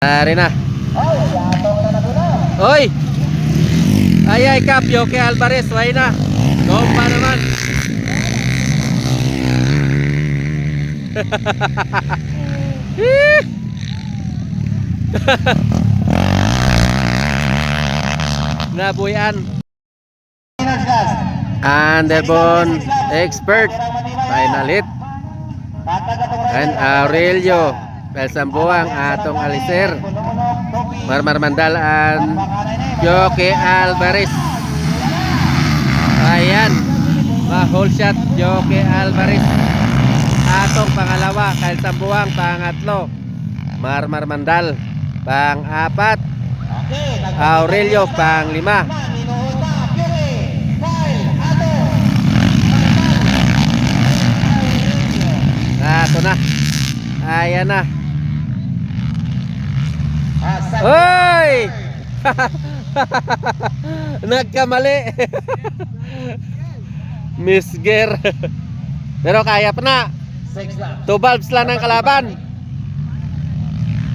Ari na. Oy! Ay Kapyo kay Alvarez, way na. Gompa naman. Nabuyan. Andebon expert final hit. And Aurelio Belsambuang atong Alicer Marmar Mandalan Joke Alvarez. Ayan, ma-hole shot Joke Alvarez atong pangalawa, Kyle Sambuang pangatlo, Marmar Mandal pang-apat, Aurelio pang-lima. Ito na. Ayan na. Hoy! Nagkamali. Misger. Pero kaya pa na. 2 valves lang ng kalaban.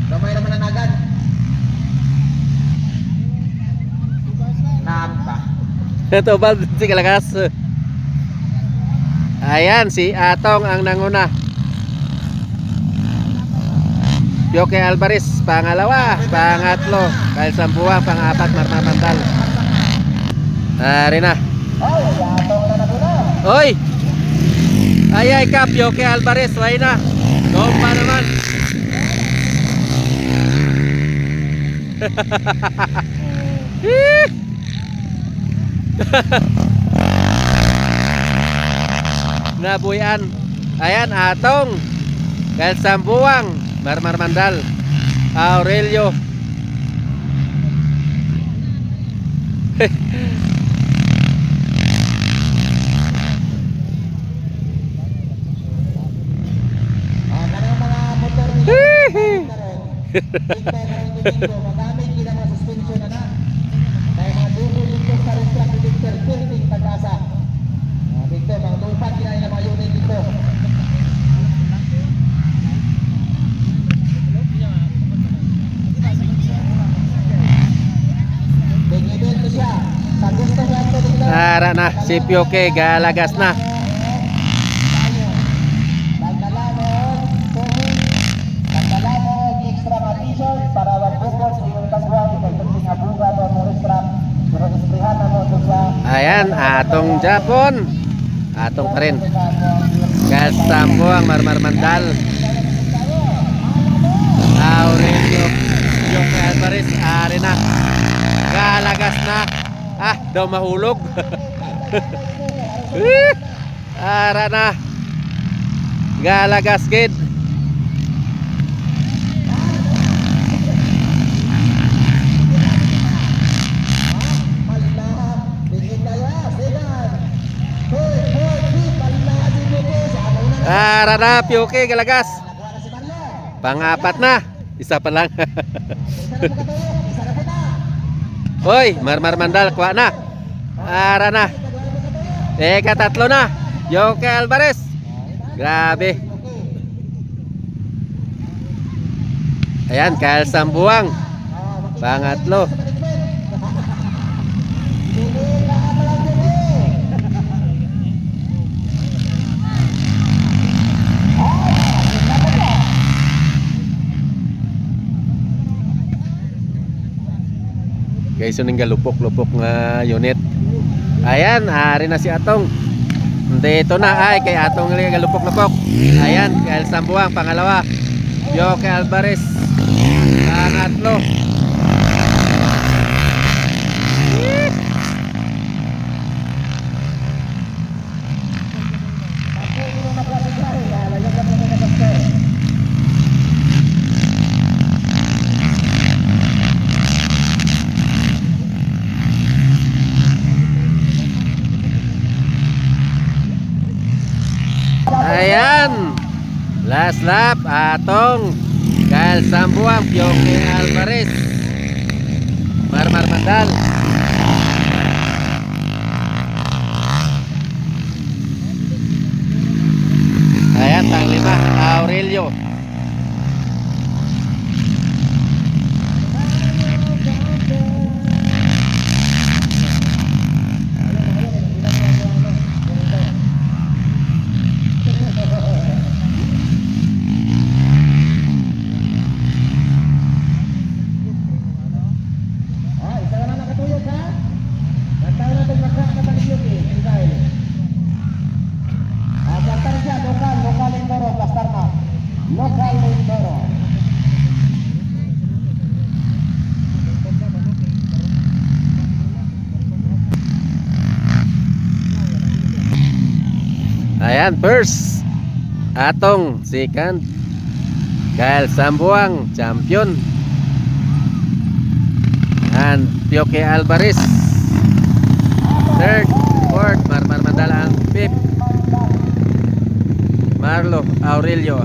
Gamay naman ang agad. Nampa. 2 valves si kalakas. Ayan, si Atong ang nanguna. Joke Alvarez pangalawa, pangatlo, Kyle Sambuang pang-apat, Marmar Mandal. Ari na. Oy! Ay Kapyo kay Alvarez, way na. Gompa naman. Nabuyan. Ayan, Atong Kyle Sambuang, Marmar Mandal, Aurelio. Magamit kita mga suspension na dahil mga dugo dito sa restrict predictor tilting pag-asa dito, mga lupat kinain na mga unit dito. Big-event siya sa gusto niya ito dito. Ara na, si Pioke galagas na. Ayan, Atong Japon, Atong pa rin. Kyle Sambuang, Marmar Mandal, Aurelio Joke Alvarez. Ari na, galagas na. Daw mahulog. Ara na, galagas kid. Rana Pioke galagas. Pang-apat na. Isa pa lang. Hoy, Marmar Mandal kuha na. Rana. Tatlo na. Joke Alvarez. Grabe. Ayan, Kyle Sambuang. Pangatlo. Guys, yun yung galupok-lupok nga unit. Ayan, ari na si Atong. Dito na, ay kay Atong nga galupok-lupok. Ayan, Kyle Sambuang pangalawa, Joke Alvarez pangatlo. Ayan, last lap, Atong Kyle Sambuang, Joke Alvarez, Marmar Mandal. Ayan, tang lima, Aurelio. Local Lindoro. Ayan, first. Atong second. Kyle Sambuang, champion. And Pioke Alvarez. Third, fourth, Marmar Mandala ang fifth. Marlo Aurelio.